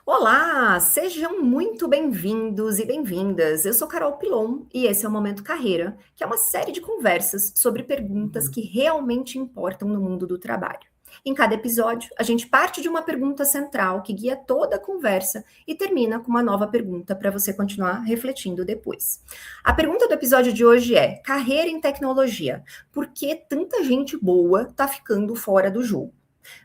Olá, sejam muito bem-vindos e bem-vindas. Eu sou Carol Pilon e esse é o Momento Carreira, que é uma série de conversas sobre perguntas que realmente importam no mundo do trabalho. Em cada episódio, a gente parte de uma pergunta central que guia toda a conversa e termina com uma nova pergunta para você continuar refletindo depois. A pergunta do episódio de hoje é: carreira em tecnologia. Por que tanta gente boa está ficando fora do jogo?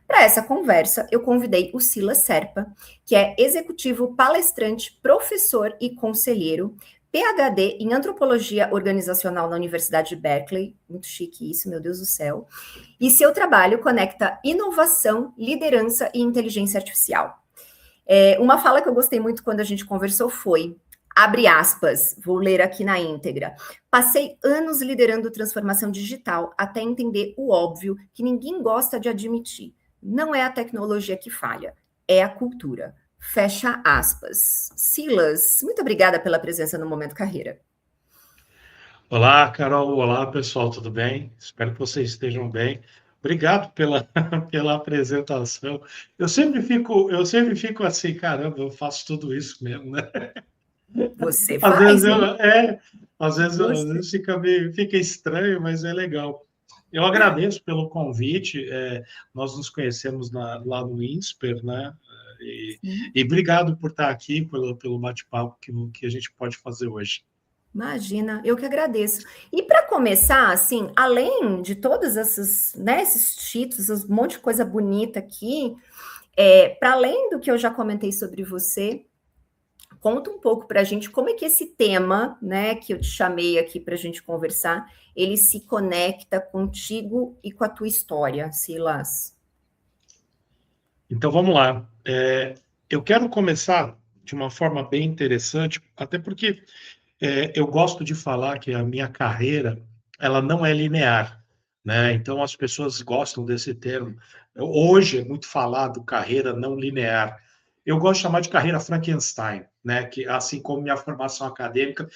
Para essa conversa, eu convidei o Silas Serpa, que é executivo palestrante, professor e conselheiro, PhD em antropologia organizacional na Universidade de Berkeley, muito chique isso, meu Deus do céu, e seu trabalho conecta inovação, liderança e inteligência artificial. Uma fala que eu gostei muito quando a gente conversou foi, abre aspas, vou ler aqui na íntegra. Passei anos liderando transformação digital até entender o óbvio que ninguém gosta de admitir. Não é a tecnologia que falha, é a cultura. Fecha aspas. Silas, muito obrigada pela presença no Momento Carreira. Olá, Carol. Olá, pessoal, tudo bem? Espero que vocês estejam bem. Obrigado pela, pela apresentação. Eu sempre fico assim, caramba, eu faço tudo isso mesmo, né? Você Às vezes faz, eu, hein? é, Você. fica estranho, mas é legal. Eu agradeço pelo convite. Nós nos conhecemos lá no INSPER, né? E, Sim. e obrigado por estar aqui, pelo bate-papo que a gente pode fazer hoje. Imagina, eu que agradeço. E para começar, assim, além de todos esses, né, esses títulos, um monte de coisa bonita aqui, para além do que eu já comentei sobre você, conta um pouco para a gente como é que esse tema, né, que eu te chamei aqui para a gente conversar, ele se conecta contigo e com a tua história, Silas. Então vamos lá. Eu quero começar de uma forma bem interessante, até porque eu gosto de falar que a minha carreira ela não é linear, né? Então as pessoas gostam desse termo. Hoje é muito falado carreira não linear. Eu gosto de chamar de carreira Frankenstein, né? Que assim como minha formação acadêmica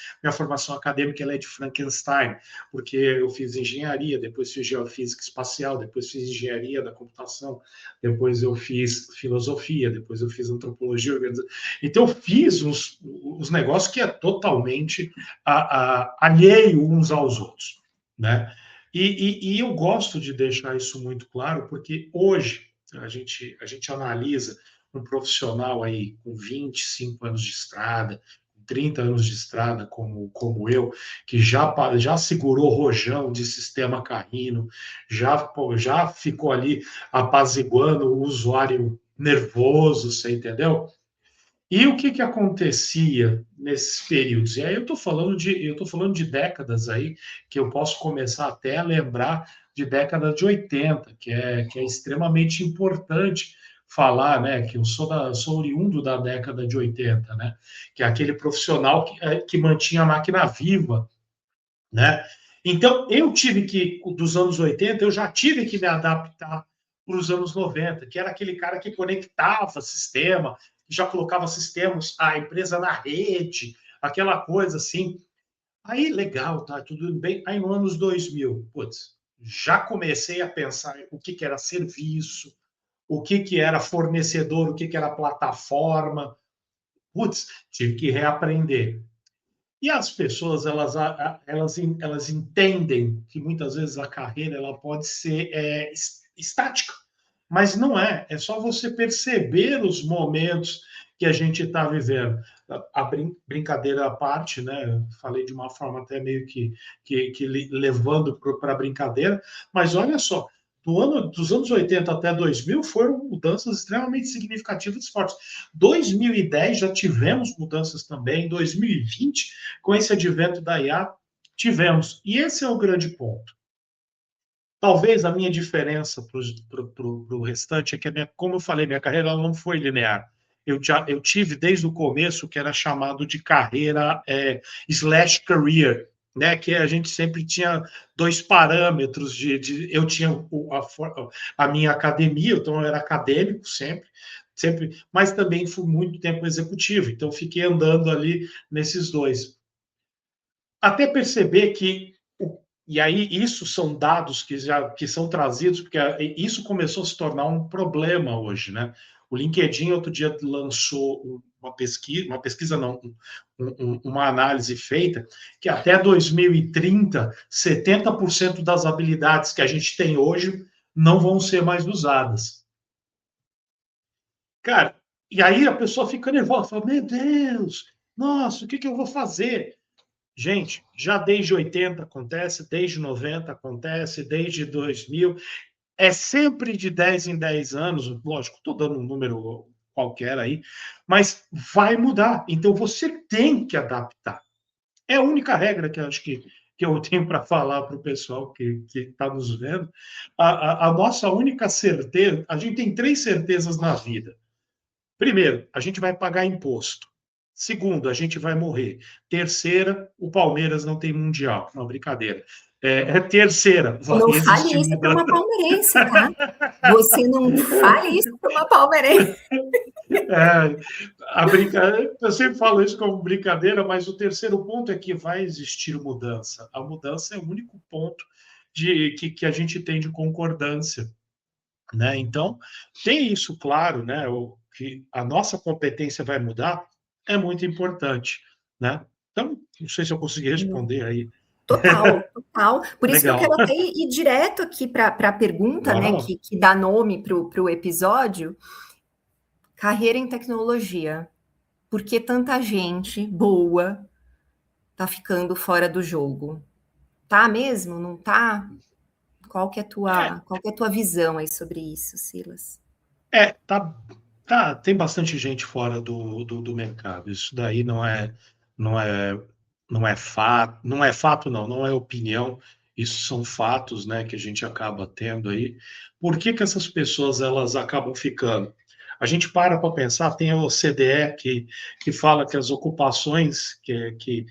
ela é de Frankenstein, porque eu fiz engenharia, depois fiz geofísica espacial, depois fiz engenharia da computação, depois eu fiz filosofia, depois eu fiz antropologia organizacional. Então, eu fiz os negócios que é totalmente alheio uns aos outros, né? E eu gosto de deixar isso muito claro, porque hoje a gente analisa um profissional aí com 25 anos de estrada, 30 anos de estrada, como eu, que já segurou rojão de sistema Carrino, já ficou ali apaziguando o usuário nervoso, você entendeu? E o que acontecia nesses períodos? E aí eu tô falando de décadas aí, que eu posso começar até a lembrar de década de 80, que é extremamente importante falar, né? Que eu sou oriundo da década de 80, né? Que é aquele profissional que mantinha a máquina viva, né? Então, dos anos 80, eu já tive que me adaptar para os anos 90, que era aquele cara que conectava sistema, que já colocava sistemas, a empresa na rede, aquela coisa assim. Aí, legal, tá, tudo bem. Aí, no anos 2000, putz, já comecei a pensar o que era serviço, o que era fornecedor, o que era plataforma. Putz, tive que reaprender. E as pessoas elas entendem que muitas vezes a carreira ela pode ser estática, mas não é. É só você perceber os momentos que a gente está vivendo. Brincadeira à parte, né? Falei de uma forma até meio que levando para a brincadeira, mas olha só, dos anos 80 até 2000 foram mudanças extremamente significativas e fortes. 2010 já tivemos mudanças também, 2020, com esse advento da IA, tivemos. E esse é o grande ponto. Talvez a minha diferença para o restante é que, como eu falei, minha carreira ela não foi linear. Eu tive desde o começo o que era chamado de carreira slash career, né? Que a gente sempre tinha dois parâmetros eu tinha a minha academia, então eu era acadêmico sempre, mas também fui muito tempo executivo, então fiquei andando ali nesses dois até perceber que E aí, isso são dados que são trazidos, porque isso começou a se tornar um problema hoje, né? O LinkedIn, outro dia, lançou uma pesquisa não, uma análise feita, que até 2030, 70% das habilidades que a gente tem hoje não vão ser mais usadas. Cara, e aí a pessoa fica nervosa, fala, meu Deus, nossa, o que eu vou fazer? Gente, já desde 80 acontece, desde 90 acontece, desde 2000, é sempre de 10 em 10 anos, lógico, estou dando um número qualquer aí, mas vai mudar. Então você tem que adaptar. É a única regra que eu acho que eu tenho para falar para o pessoal que está nos vendo. A nossa única certeza, a gente tem 3 certezas na vida. Primeiro, a gente vai pagar imposto. Segundo, a gente vai morrer. Terceira, o Palmeiras não tem mundial. Não, brincadeira. Terceira, vai Não fale existir isso para mudança. uma palmeirense, tá? Você não fale isso para uma palmeirense. Eu sempre falo isso como brincadeira, mas o terceiro ponto é que vai existir mudança. A mudança é o único ponto que a gente tem de concordância. Né? Então, tem isso claro, né? Que a nossa competência vai mudar é muito importante. Né? Então, não sei se eu consegui responder aí. Total, total. Por isso que eu quero Legal. até ir direto aqui para a pergunta, Bora né, lá. que dá nome para o episódio. Carreira em tecnologia. Por que tanta gente boa tá ficando fora do jogo? Tá mesmo? Não tá? Qual que é a tua visão aí sobre isso, Silas? Tem bastante gente fora do mercado. Isso daí não é, não é fato, não é opinião. Isso são fatos, né, que a gente acaba tendo aí. Por que essas pessoas elas acabam ficando? A gente para pensar, tem a OCDE que fala que as ocupações que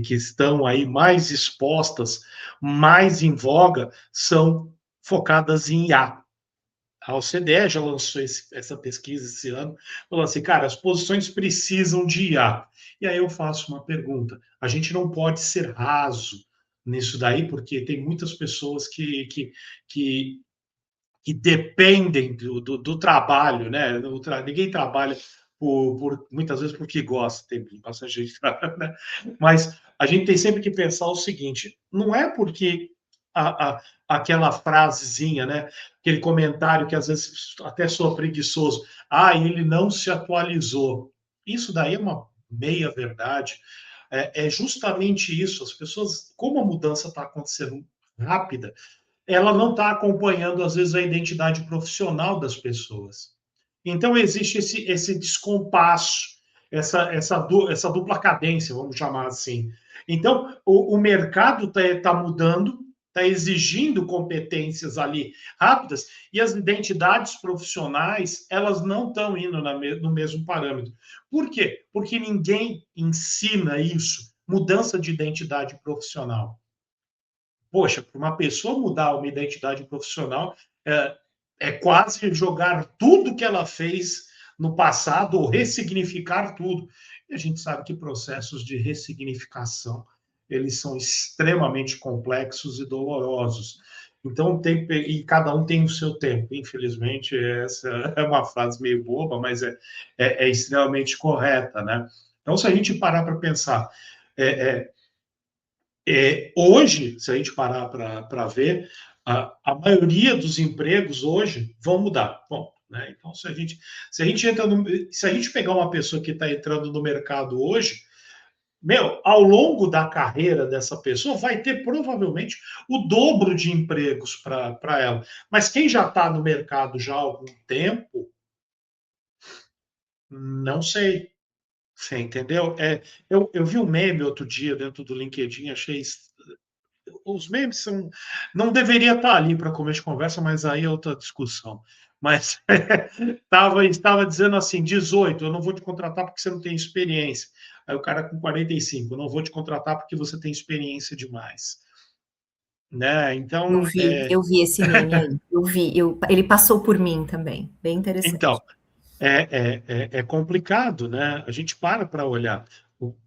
estão aí mais expostas, mais em voga, são focadas em IA. A OCDE já lançou essa pesquisa esse ano, falou assim, cara, as posições precisam de IA. E aí eu faço uma pergunta: a gente não pode ser raso nisso daí, porque tem muitas pessoas que, que dependem do trabalho, né? Ninguém trabalha muitas vezes porque gosta, tem bastante gente que trabalha, né? Mas a gente tem sempre que pensar o seguinte: não é porque a, a, aquela frasezinha, né? Aquele comentário que às vezes até soa preguiçoso, ele não se atualizou. Isso daí é uma meia verdade. É justamente isso. As pessoas, como a mudança está acontecendo rápida, ela não está acompanhando, às vezes, a identidade profissional das pessoas. Então, existe esse descompasso, essa dupla cadência, vamos chamar assim. Então, o mercado está mudando, está exigindo competências ali rápidas, e as identidades profissionais, elas não estão indo no mesmo parâmetro. Por quê? Porque ninguém ensina isso, mudança de identidade profissional. Poxa, para uma pessoa mudar uma identidade profissional, é quase jogar tudo que ela fez no passado ou ressignificar tudo. E a gente sabe que processos de ressignificação eles são extremamente complexos e dolorosos. Então, e cada um tem o seu tempo. Infelizmente, essa é uma frase meio boba, mas é extremamente correta, né? Então, se a gente parar para pensar, é, hoje, se a gente parar para ver, a maioria dos empregos hoje vão mudar. Bom, né? Então, se a gente pegar uma pessoa que está entrando no mercado hoje, ao longo da carreira dessa pessoa, vai ter provavelmente o dobro de empregos para ela. Mas quem já está no mercado já há algum tempo, não sei. Você entendeu? Eu vi um meme outro dia dentro do LinkedIn, achei os memes são. Não deveria estar ali para começo de conversa, mas aí é outra discussão. Mas estava dizendo assim: 18, eu não vou te contratar porque você não tem experiência. Aí o cara com 45, eu não vou te contratar porque você tem experiência demais. Né? Então, Eu vi esse meme aí. Ele passou por mim também. Bem interessante. então é complicado, né? A gente para olhar.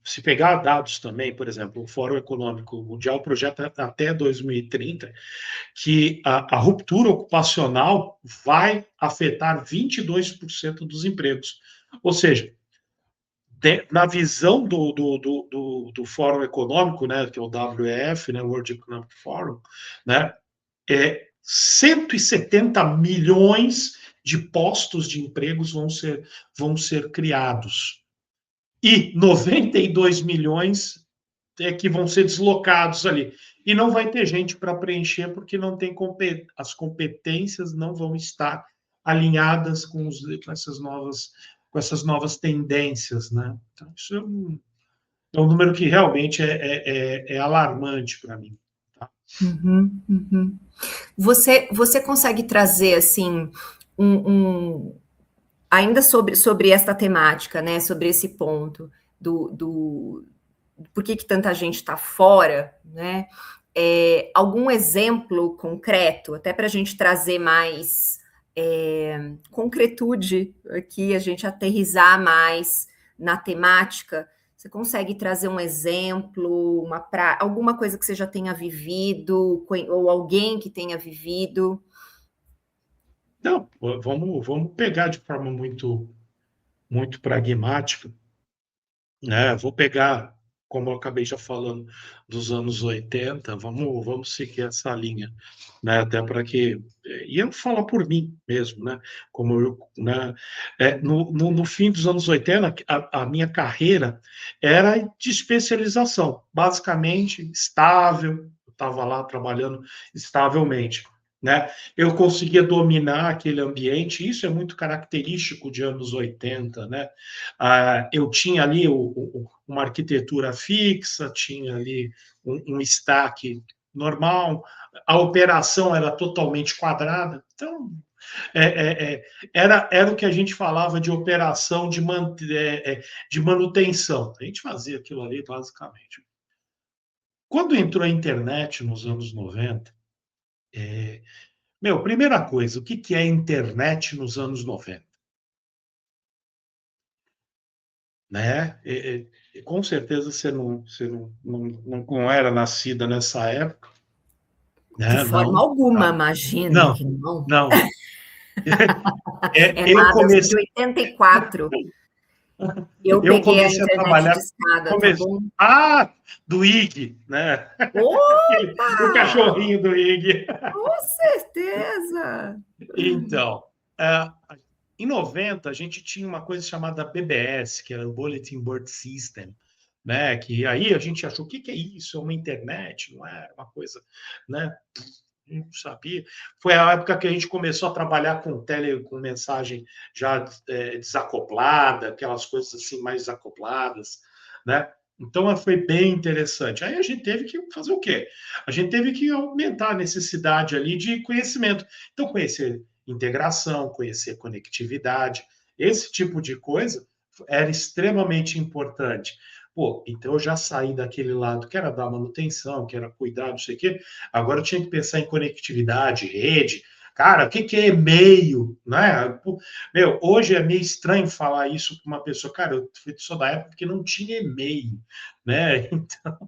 Se pegar dados também, por exemplo, o Fórum Econômico Mundial projeta até 2030 que a ruptura ocupacional vai afetar 22% dos empregos. Ou seja, na visão do Fórum Econômico, né, que é o WEF, né, World Economic Forum, né, 170 milhões de postos de empregos vão ser criados. E 92 milhões que vão ser deslocados ali. E não vai ter gente para preencher, porque não tem as competências não vão estar alinhadas com essas novas tendências. Né? Então, isso é um número que realmente é alarmante para mim. Tá? Uhum, uhum. Você consegue trazer, assim, ainda sobre esta temática, né, sobre esse ponto do por que tanta gente está fora, né? Algum exemplo concreto, até para a gente trazer mais concretude aqui, a gente aterrizar mais na temática. Você consegue trazer um exemplo, alguma coisa que você já tenha vivido, ou alguém que tenha vivido? Não, vamos pegar de forma muito pragmática, né? Vou pegar, como eu acabei já falando, dos anos 80, vamos seguir essa linha, né? Até para que. E eu falar por mim mesmo, né? Como eu, né? No fim dos anos 80, a minha carreira era de especialização, basicamente estável, eu estava lá trabalhando estavelmente. Né? Eu conseguia dominar aquele ambiente, isso é muito característico de anos 80, né? Eu tinha ali uma arquitetura fixa, tinha ali um stack normal, a operação era totalmente quadrada, então é, é, era o que a gente falava de operação de manutenção. A gente fazia aquilo ali basicamente. Quando entrou a internet nos anos 90, primeira coisa, o que é a internet nos anos 90? Né? Com certeza você não era nascida nessa época, De né? forma Não, alguma, tá? imagino Não, que não. não. É Eu nada, eu sou de comecei, 84. Eu eu peguei a comecei a internet de trabalhar, escada, tá comecei, bom? do IG, né? O Opa! cachorrinho do IG. Com certeza! Então, é, em 90 a gente tinha uma coisa chamada BBS, que era o Bulletin Board System, né? Que aí a gente achou, o que é isso? É uma internet? Não é uma coisa, né? Não sabia. Foi a época que a gente começou a trabalhar com mensagem já desacoplada, aquelas coisas assim mais desacopladas, né? Então foi bem interessante. Aí a gente teve que fazer o quê? A gente teve que aumentar a necessidade ali de conhecimento. Então, conhecer integração, conhecer conectividade, esse tipo de coisa era extremamente importante. Pô, então eu já saí daquele lado que era dar manutenção, que era cuidar, não sei o quê. Agora eu tinha que pensar em conectividade, rede. Cara, o que é e-mail? Né? Hoje é meio estranho falar isso para uma pessoa. Cara, eu sou da época que não tinha e-mail. Né? Então,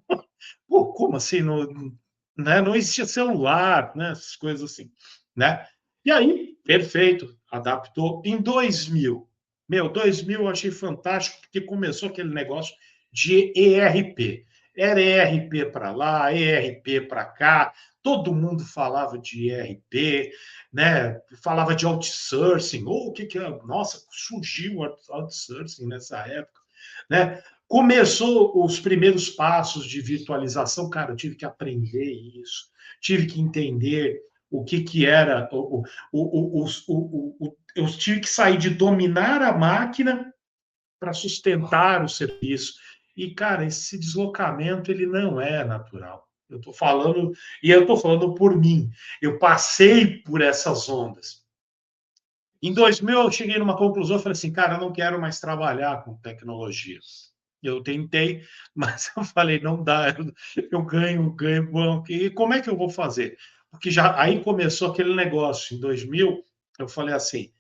pô, como assim? Não existia celular, né? Essas coisas assim. Né? E aí, perfeito, adaptou. Em 2000, 2000 eu achei fantástico, porque começou aquele negócio de ERP. Era ERP para lá, ERP para cá, todo mundo falava de ERP, né? Falava de outsourcing, ou o que é? Nossa, surgiu outsourcing nessa época, né? Começou os primeiros passos de virtualização, cara, eu tive que aprender isso, tive que entender o que era, eu tive que sair de dominar a máquina para sustentar o serviço. E, cara, esse deslocamento ele não é natural. Eu estou falando por mim. Eu passei por essas ondas. Em 2000, eu cheguei numa conclusão, eu falei assim, cara, eu não quero mais trabalhar com tecnologia. Eu tentei, mas eu falei, não dá, eu ganho bom. E como é que eu vou fazer? Porque já aí começou aquele negócio. Em 2000, eu falei assim,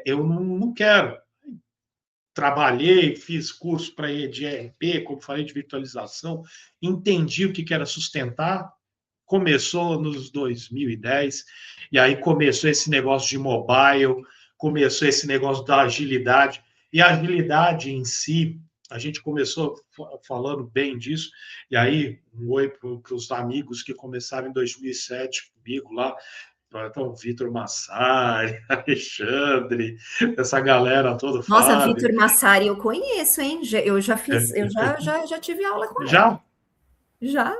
eu não quero. trabalhei, fiz curso para de ERP, como falei, de virtualização, entendi o que era sustentar. Começou nos 2010, e aí começou esse negócio de mobile, começou esse negócio da agilidade, e a agilidade em si, a gente começou falando bem disso, e aí um oi para os amigos que começaram em 2007 comigo lá, então, Vitor Massari, Alexandre, essa galera toda, Nossa, Fábio. Vitor Massari eu conheço, hein? Eu já fiz, eu já tive aula com ele. Já, Já,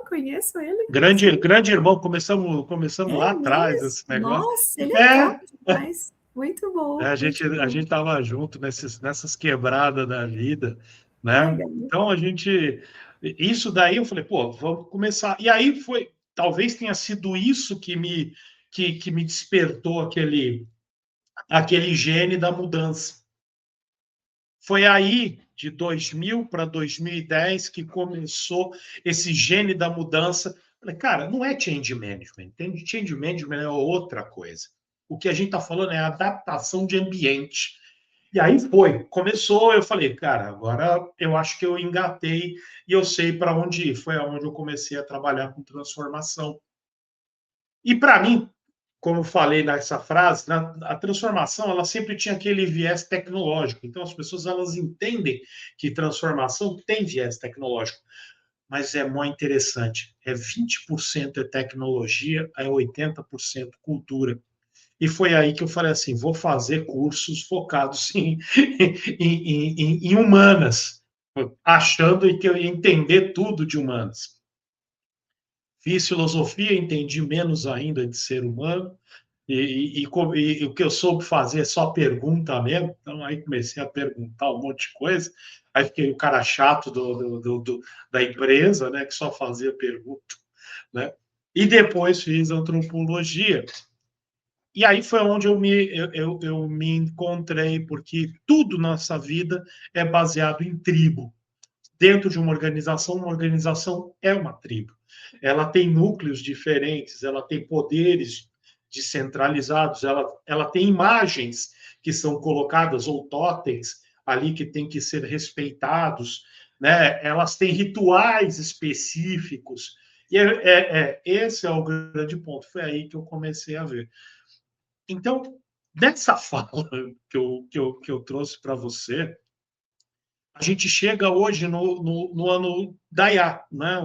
conheço ele. grande irmão, começamos É lá atrás mesmo? esse negócio. Nossa, ele é É, top demais. Muito bom, a muito gente a bom. gente estava junto nessas quebradas da vida, Que né? legal. Então isso daí eu falei, pô, vamos começar. E aí foi, talvez tenha sido isso que me despertou aquele gene da mudança. Foi aí, de 2000 para 2010, que começou esse gene da mudança. Falei, cara, não é change management. Change management é outra coisa. O que a gente está falando é adaptação de ambiente. E aí começou, eu falei, cara, agora eu acho que eu engatei e eu sei para onde ir. Foi aonde eu comecei a trabalhar com transformação. E para mim, como falei nessa frase, a transformação ela sempre tinha aquele viés tecnológico. Então as pessoas elas entendem que transformação tem viés tecnológico, mas é muito interessante. É 20% é tecnologia, é 80% cultura. E foi aí que eu falei assim: vou fazer cursos focados em humanas, achando que eu ia entender tudo de humanas. Fiz filosofia, entendi menos ainda de ser humano, e o que eu soube fazer é só pergunta mesmo. Então, aí comecei a perguntar um monte de coisa. Aí fiquei o cara chato da empresa, né, que só fazia pergunta. Né? E depois fiz antropologia. E aí foi onde eu me encontrei, porque tudo nessa vida é baseado em tribo. Dentro de uma organização é uma tribo. Ela tem núcleos diferentes, ela tem poderes descentralizados, ela tem imagens que são colocadas, ou totens, ali que têm que ser respeitados, né? Elas têm rituais específicos. E esse é o grande ponto. Foi aí que eu comecei a ver. Então, nessa fala que eu trouxe para você, a gente chega hoje no ano da IA, né?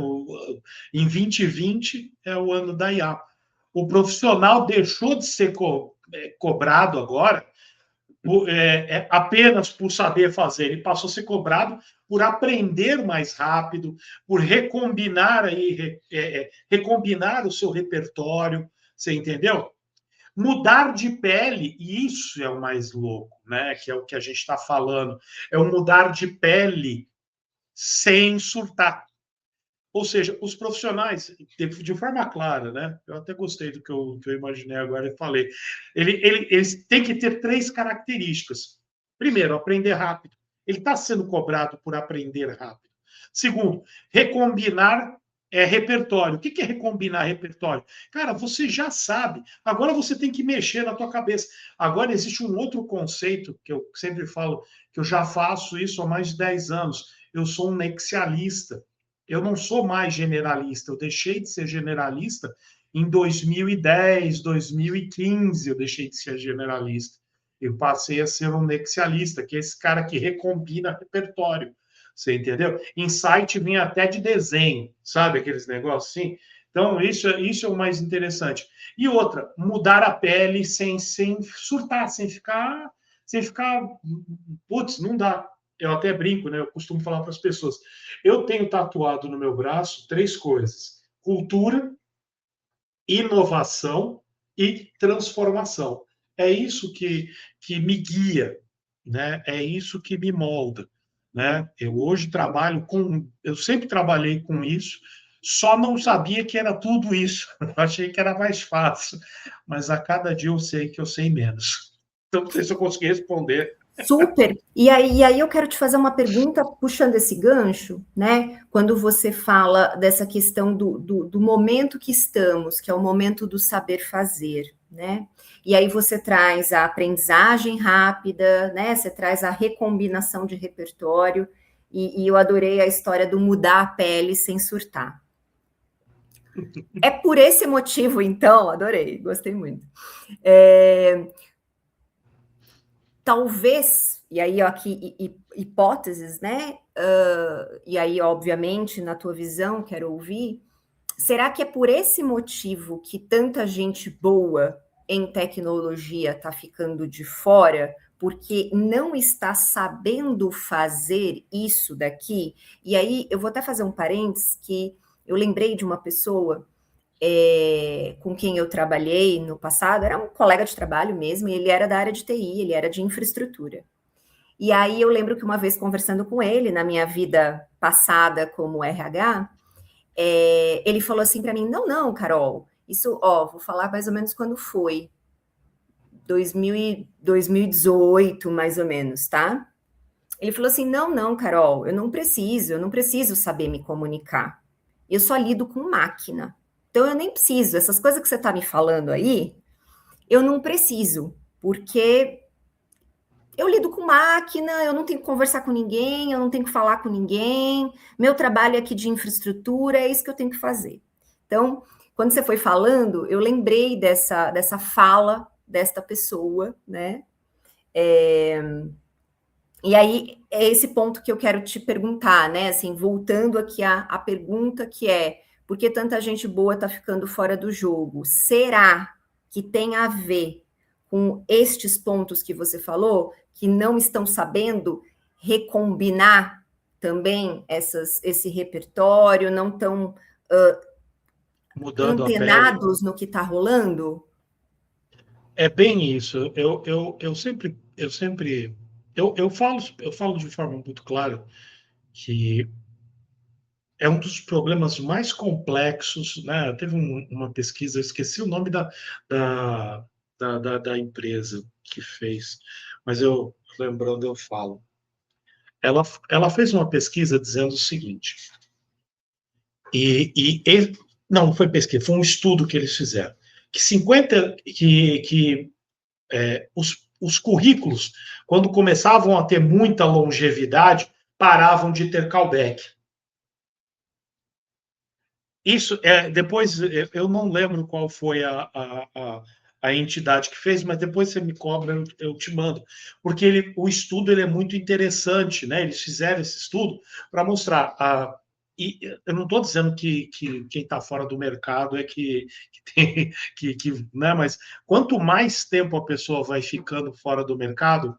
Em 2020 é o ano da IA. O profissional deixou de ser cobrado agora apenas por saber fazer, ele passou a ser cobrado por aprender mais rápido, por recombinar o seu repertório, você entendeu? Mudar de pele, e isso é o mais louco, né? Que é o que a gente está falando, é o mudar de pele sem surtar. Ou seja, os profissionais, de forma clara, né? Eu até gostei do que eu imaginei agora e falei. Eles têm que ter três características. Primeiro, aprender rápido. Ele está sendo cobrado por aprender rápido. Segundo, recombinar repertório. O que é recombinar repertório? Cara, você já sabe. Agora você tem que mexer na tua cabeça. Agora existe um outro conceito que eu sempre falo, que eu já faço isso há mais de 10 anos. Eu sou um nexialista. Eu não sou mais generalista. Eu deixei de ser generalista em 2010, 2015. Eu deixei de ser generalista. Eu passei a ser um nexialista, que é esse cara que recombina repertório. Você entendeu? Insight vem até de desenho, sabe? Aqueles negócios assim. Então, isso é o mais interessante. E outra, mudar a pele sem surtar, sem ficar, putz, não dá. Eu até brinco, né? Eu costumo falar para as pessoas. Eu tenho tatuado no meu braço três coisas: cultura, inovação e transformação. É isso que me guia, né? É isso que me molda, né? Eu hoje trabalho eu sempre trabalhei com isso, só não sabia que era tudo isso. Eu achei que era mais fácil, mas a cada dia eu sei que eu sei menos. Então, não sei se eu consegui responder. Super. E aí eu quero te fazer uma pergunta puxando esse gancho, né? Quando você fala dessa questão do momento que estamos, que é o momento do saber fazer. né? E aí você traz a aprendizagem rápida, né? Você traz a recombinação de repertório, e eu adorei a história do mudar a pele sem surtar. É por esse motivo, então, adorei, gostei muito. Talvez, e aí aqui hipóteses, né? E aí, obviamente, na tua visão, quero ouvir, será que é por esse motivo que tanta gente boa em tecnologia está ficando de fora? Porque não está sabendo fazer isso daqui? E aí, eu vou até fazer um parênteses, que eu lembrei de uma pessoa com quem eu trabalhei no passado, era um colega de trabalho mesmo, e ele era da área de TI, ele era de infraestrutura. E aí eu lembro que uma vez conversando com ele, na minha vida passada como RH, ele falou assim para mim, não, Carol, isso, vou falar mais ou menos quando foi, 2018, mais ou menos, tá? Ele falou assim, não, Carol, eu não preciso saber me comunicar. Eu só lido com máquina. Então eu nem preciso, essas coisas que você está me falando aí, eu não preciso, porque eu lido com máquina, eu não tenho que conversar com ninguém, eu não tenho que falar com ninguém, meu trabalho é aqui de infraestrutura, é isso que eu tenho que fazer. Então, quando você foi falando, eu lembrei dessa fala desta pessoa, né? E aí, é esse ponto que eu quero te perguntar, né? Assim, voltando aqui à pergunta que é, por que tanta gente boa está ficando fora do jogo? Será que tem a ver com estes pontos que você falou, que não estão sabendo recombinar também esse repertório, não estão Mudando a pele. antenados no que está rolando? É bem isso. Eu falo de forma muito clara que é um dos problemas mais complexos, né? Teve uma pesquisa, eu esqueci o nome da, da empresa que fez, mas eu lembrando eu falo. Ela fez uma pesquisa dizendo o seguinte, não foi pesquisa, foi um estudo que eles fizeram, que 50 que os currículos, quando começavam a ter muita longevidade, paravam de ter callback. Isso, depois, eu não lembro qual foi a entidade que fez, mas depois você me cobra, eu te mando. Porque o estudo ele é muito interessante, né? Eles fizeram esse estudo para mostrar. E eu não estou dizendo que quem está fora do mercado é que tem. Né? Mas quanto mais tempo a pessoa vai ficando fora do mercado,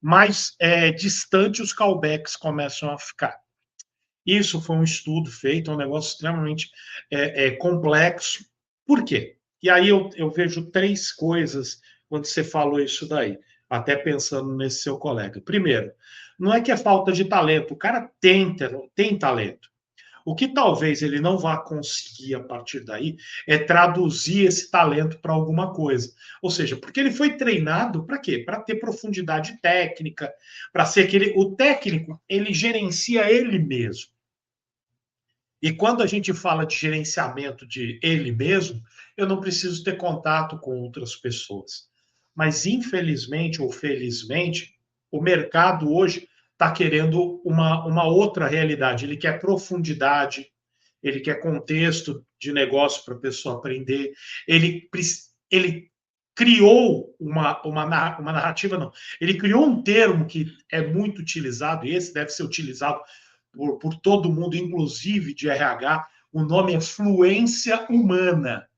mais distante os callbacks começam a ficar. Isso foi um estudo feito, é um negócio extremamente complexo. Por quê? E aí eu vejo três coisas quando você falou isso daí, até pensando nesse seu colega. Primeiro, não é que é falta de talento, o cara tem talento. O que talvez ele não vá conseguir a partir daí é traduzir esse talento para alguma coisa. Ou seja, porque ele foi treinado para quê? Para ter profundidade técnica, para ser aquele. O técnico, ele gerencia ele mesmo. E quando a gente fala de gerenciamento de ele mesmo, eu não preciso ter contato com outras pessoas. Mas, infelizmente ou felizmente, o mercado hoje está querendo uma outra realidade. Ele quer profundidade, ele quer contexto de negócio para a pessoa aprender, ele criou uma narrativa, não. Ele criou um termo que é muito utilizado, e esse deve ser utilizado por todo mundo, inclusive de RH, o nome é fluência humana.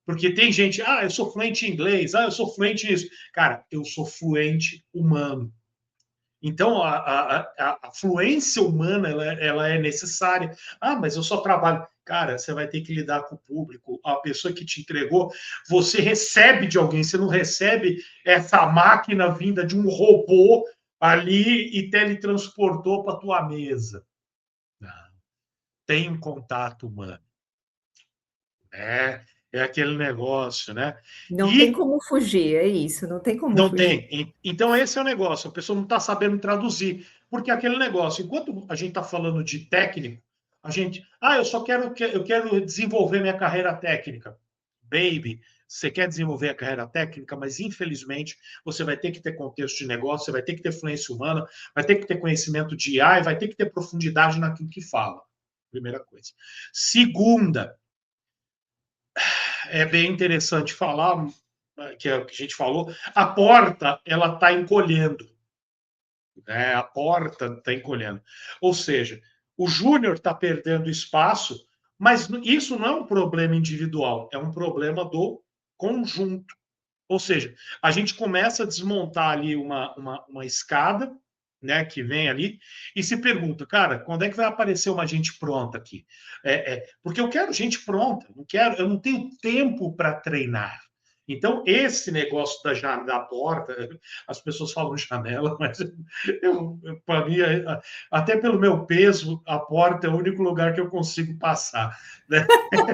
Porque tem gente, eu sou fluente em inglês, eu sou fluente nisso. Cara, eu sou fluente humano. Então, a fluência humana ela é necessária. Mas eu só trabalho. Cara, você vai ter que lidar com o público. A pessoa que te entregou, você recebe de alguém, você não recebe essa máquina vinda de um robô ali e teletransportou para a tua mesa. Tem um contato humano. É aquele negócio, né? Não tem E como fugir, é isso, não tem como não fugir. tem. Então, esse é o negócio. A pessoa não está sabendo traduzir. Porque aquele negócio, enquanto a gente está falando de técnico, a gente. Eu quero desenvolver minha carreira técnica. baby, você quer desenvolver a carreira técnica, mas infelizmente você vai ter que ter contexto de negócio, você vai ter que ter fluência humana, vai ter que ter conhecimento de IA e vai ter que ter profundidade naquilo que fala. Primeira coisa. Segunda, é bem interessante falar, que é o que a gente falou, a porta ela está encolhendo. Né? A porta está encolhendo. Ou seja, o júnior está perdendo espaço, mas isso não é um problema individual, é um problema do conjunto. Ou seja, a gente começa a desmontar ali uma escada, né, que vem ali, e se pergunta, cara, quando é que vai aparecer uma gente pronta aqui? Porque eu quero gente pronta, eu não tenho tempo para treinar. Então, esse negócio da porta, as pessoas falam janela, mas para mim, até pelo meu peso, a porta é o único lugar que eu consigo passar. Né?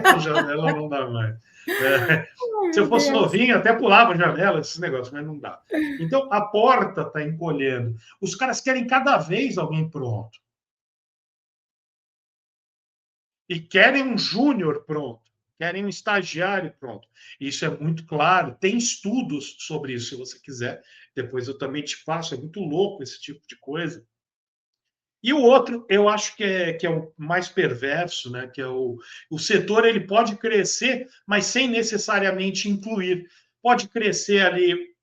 A janela não dá mais. Né? Ai, Se eu meu fosse Deus. novinho, até pulava a janela, esses negócios, mas não dá. Então, a porta está encolhendo. Os caras querem cada vez alguém pronto. E querem um júnior pronto. Querem um estagiário pronto. Isso é muito claro. Tem estudos sobre isso, se você quiser. Depois eu também te passo. É muito louco esse tipo de coisa. E o outro, eu acho que é o mais perverso, né? Que é o setor, ele pode crescer, mas sem necessariamente incluir. Pode crescer ali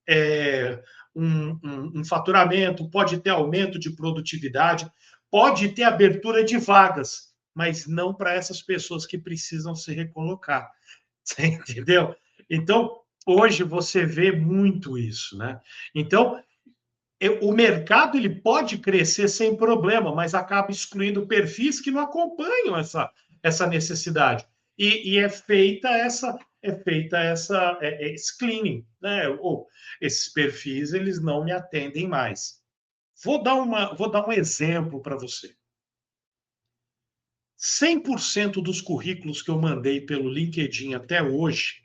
um faturamento, pode ter aumento de produtividade, pode ter abertura de vagas, mas não para essas pessoas que precisam se recolocar. Você entendeu? Então, hoje você vê muito isso, né? Então, o mercado ele pode crescer sem problema, mas acaba excluindo perfis que não acompanham essa necessidade. E esse cleaning, né? Ou esses perfis eles não me atendem mais. Vou dar um exemplo para você. 100% dos currículos que eu mandei pelo LinkedIn até hoje,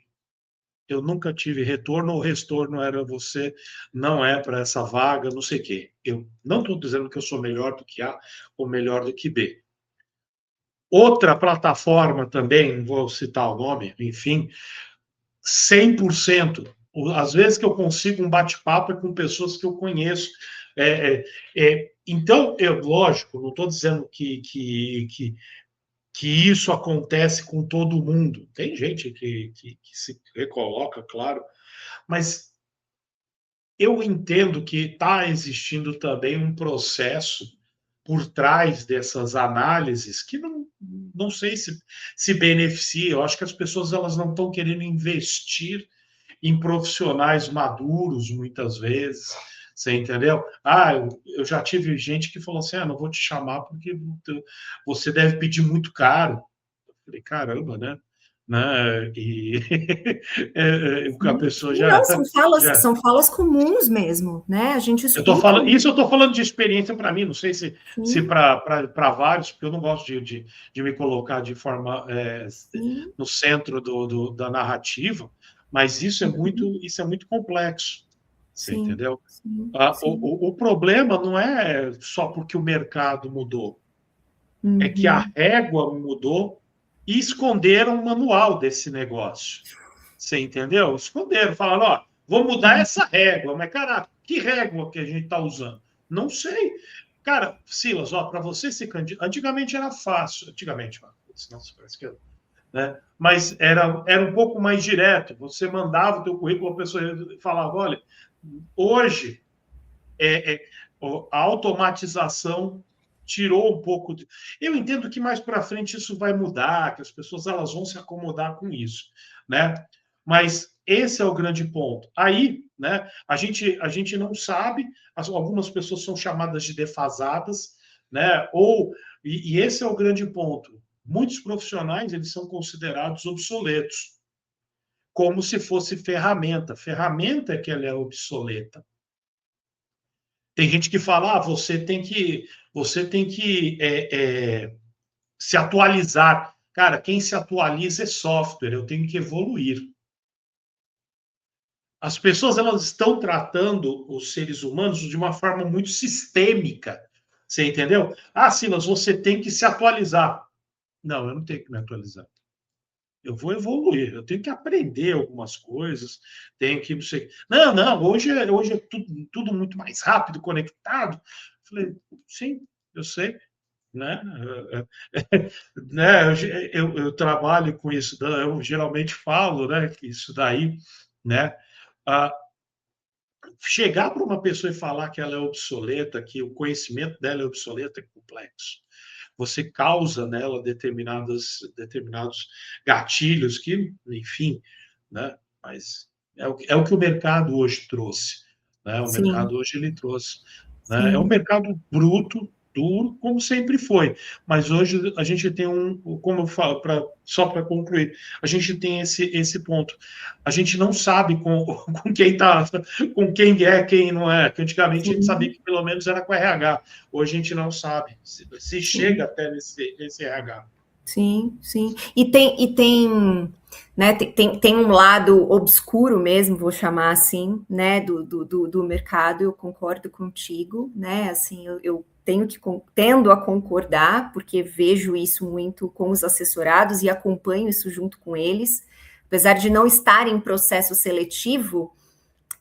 eu nunca tive retorno, ou retorno era você não é para essa vaga, não sei o quê. Eu não estou dizendo que eu sou melhor do que A ou melhor do que B. Outra plataforma também, não vou citar o nome, enfim, 100%. Às vezes que eu consigo um bate-papo é com pessoas que eu conheço. Então, lógico, não estou dizendo que isso acontece com todo mundo. Tem gente que se recoloca, claro, mas eu entendo que está existindo também um processo por trás dessas análises que não sei se beneficia. Eu acho que as pessoas elas não estão querendo investir em profissionais maduros, muitas vezes. Você entendeu? Eu já tive gente que falou assim: não vou te chamar porque você deve pedir muito caro. Eu falei: caramba, né? E a pessoa Não, já são falas comuns mesmo, né? A gente eu estou escuta. falando, isso eu estou falando de experiência para mim, não sei se Sim, para vários, porque eu não gosto de me colocar de forma sim. no centro da narrativa, mas Uhum. isso é muito complexo, você Sim, entendeu? sim, sim. O problema não é só porque o mercado mudou, é que a Uhum. régua mudou e esconderam o manual desse negócio. Você entendeu? Esconderam, falaram, ó, vou mudar Uhum. essa régua, mas, caraca, que régua que a gente está usando? Não sei. Cara, Silas, ó, para você se candidatar. Antigamente era fácil, antigamente, senão se parece que. Né? Mas era um pouco mais direto. Você mandava o teu currículo, a pessoa falava, olha, hoje a automatização tirou um pouco de... Eu entendo que mais para frente isso vai mudar, que as pessoas elas vão se acomodar com isso, né? Mas esse é o grande ponto. Aí, né, a gente não sabe, algumas pessoas são chamadas de defasadas, né? E esse é o grande ponto. Muitos profissionais eles são considerados obsoletos, como se fosse ferramenta. Ferramenta é que ela é obsoleta. Tem gente que fala, você tem que se atualizar. Cara, quem se atualiza é software, eu tenho que evoluir. As pessoas elas estão tratando os seres humanos de uma forma muito sistêmica. Você entendeu? Silas, você tem que se atualizar. Não, eu não tenho que me atualizar. eu vou evoluir, eu tenho que aprender algumas coisas, tenho que não sei. Não, não, hoje é tudo muito mais rápido, conectado. Falei, sim, eu sei, né? Né? Eu trabalho com isso, eu geralmente falo, né, que isso daí, né? Ah, chegar para uma pessoa e falar que ela é obsoleta, que o conhecimento dela é obsoleto, é complexo. Você causa nela determinados gatilhos que, enfim, né? Mas é o que o mercado hoje trouxe, né? O Sim, mercado hoje ele trouxe, né? É um sim, mercado bruto, duro, como sempre foi. Mas hoje a gente tem como eu falo, só para concluir, a gente tem esse ponto. A gente não sabe com quem tá, com quem é, quem não é. Que antigamente a gente sabia sim, que pelo menos era com RH. Hoje a gente não sabe se chega sim. até nesse RH. Sim, sim. Né, tem um lado obscuro mesmo, vou chamar assim, né, do mercado, eu concordo contigo, né, assim, eu tendo a concordar, porque vejo isso muito com os assessorados e acompanho isso junto com eles, apesar de não estar em processo seletivo,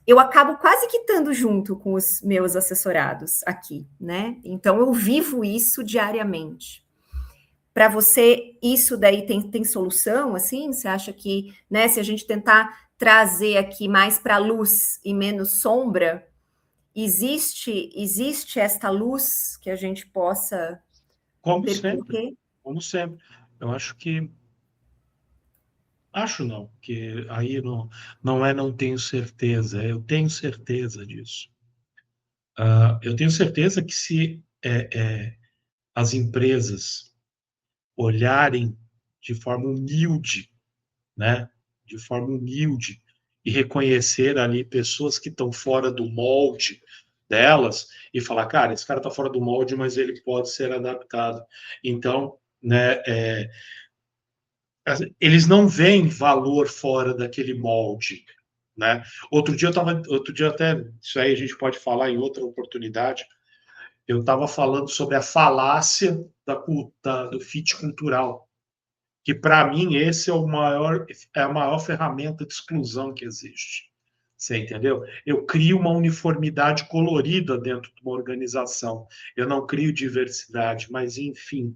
eu acabo quase que estando junto com os meus assessorados aqui, né, então eu vivo isso diariamente. Para você, isso daí tem solução, assim? Você acha que, né, se a gente tentar trazer aqui mais para luz e menos sombra, existe esta luz que a gente possa Como sempre, percorrer? como sempre. Eu acho que acho não, que aí não é não tenho certeza, eu tenho certeza disso. Eu tenho certeza que se as empresas olharem de forma humilde, né, de forma humilde e reconhecer ali pessoas que estão fora do molde delas e falar, cara, esse cara está fora do molde, mas ele pode ser adaptado. Então, né, eles não veem valor fora daquele molde, né? Outro dia até, isso aí a gente pode falar em outra oportunidade, eu estava falando sobre a falácia do fit cultural, que para mim esse é a maior ferramenta de exclusão que existe. Você entendeu? Eu crio uma uniformidade colorida dentro de uma organização. Eu não crio diversidade, mas enfim,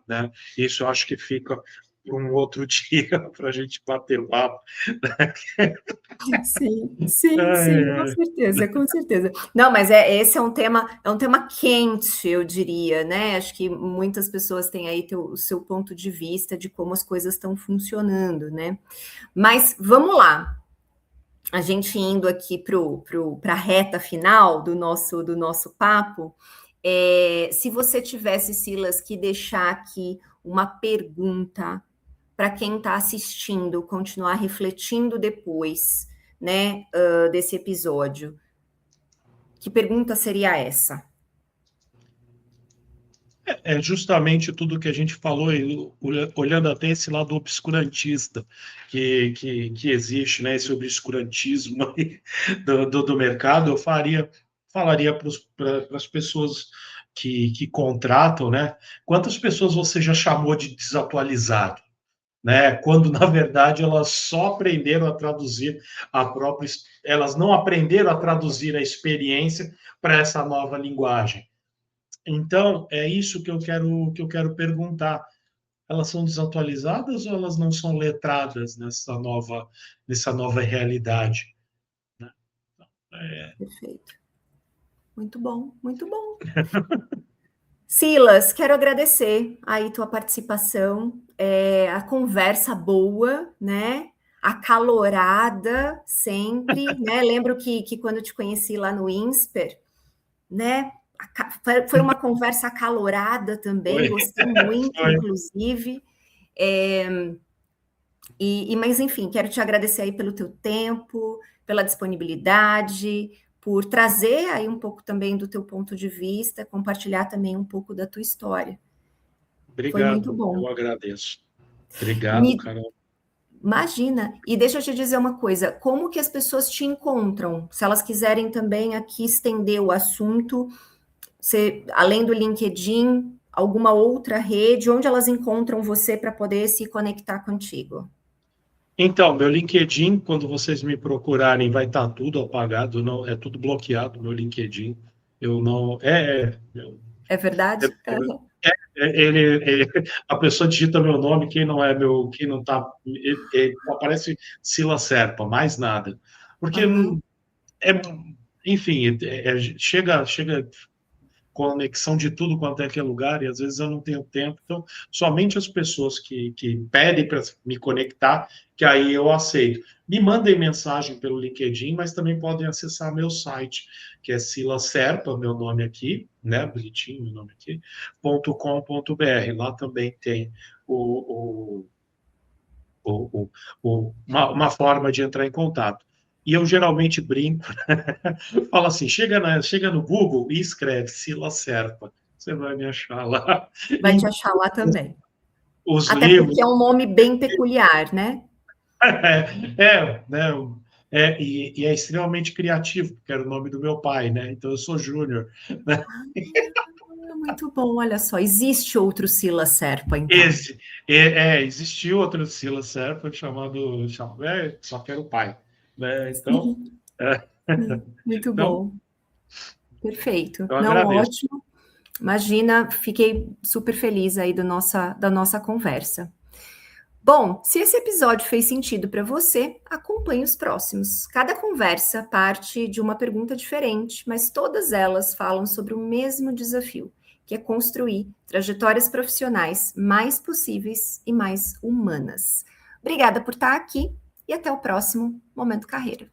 né? Isso eu acho que fica um outro dia para a gente bater papo. Sim, sim, sim, com É, certeza, com certeza. Não, mas esse é um tema quente, eu diria, né? Acho que muitas pessoas têm aí o seu ponto de vista de como as coisas estão funcionando, né? Mas vamos lá. A gente indo aqui para a reta final do nosso papo, se você tivesse, Silas, que deixar aqui uma pergunta para quem está assistindo, continuar refletindo depois, né, desse episódio, que pergunta seria essa? é justamente tudo que a gente falou, olhando até esse lado obscurantista que existe, né? Esse obscurantismo aí do mercado, falaria para as pessoas que contratam, né? Quantas pessoas você já chamou de desatualizado? Né? Quando na verdade elas só aprenderam a traduzir a própria, elas não aprenderam a traduzir a experiência para essa nova linguagem. Então, é isso que eu quero perguntar. Elas são desatualizadas ou elas não são letradas nessa nova realidade? Né? É, Perfeito. Muito bom, muito bom. Silas, quero agradecer aí tua participação, a conversa boa, né? Acalorada sempre, né? Lembro que quando eu te conheci lá no INSPER, né? Foi uma conversa acalorada também, foi, gostei muito, foi. inclusive. É, mas enfim, quero te agradecer aí pelo teu tempo, pela disponibilidade, por trazer aí um pouco também do teu ponto de vista, compartilhar também um pouco da tua história. Foi muito Obrigado, bom. eu agradeço. Obrigado, Me Carol. imagina. E deixa eu te dizer uma coisa, como que as pessoas te encontram? Se elas quiserem também aqui estender o assunto, além do LinkedIn, alguma outra rede, onde elas encontram você para poder se conectar contigo? Então, meu LinkedIn, quando vocês me procurarem, vai estar tudo apagado, não, é tudo bloqueado, meu LinkedIn. Eu não. É verdade? Aham. A pessoa digita meu nome, quem não é meu, quem não tá, aparece Sila Serpa, mais nada. Porque Aham. é, enfim, chega conexão de tudo quanto é que é lugar, e às vezes eu não tenho tempo. Então, somente as pessoas que pedem para me conectar, que aí eu aceito. Me mandem mensagem pelo LinkedIn, mas também podem acessar meu site, que é Sila Serpa, meu nome aqui, né? Bonitinho, meu nome aqui, .com.br. Lá também tem o, uma forma de entrar em contato. E eu geralmente brinco, falo assim: chega no Google e escreve Sila Serpa. Você vai me achar lá. Vai te E achar lá também. os Até livros. porque é um nome bem peculiar, né? Né? E é extremamente criativo, porque era o nome do meu pai, né? Então eu sou Júnior. Né? Muito bom, olha só. Existe outro Silas Serpa, então. Esse, existiu outro Sila Serpa só que era o pai. Né? Então, Sim, é, muito então, bom. Perfeito. eu Não, agradeço. ótimo. Imagina, fiquei super feliz aí da nossa conversa. Bom, se esse episódio fez sentido para você, acompanhe os próximos. Cada conversa parte de uma pergunta diferente, mas todas elas falam sobre o mesmo desafio, que é construir trajetórias profissionais mais possíveis e mais humanas. Obrigada por estar aqui e até o próximo Momento Carreira.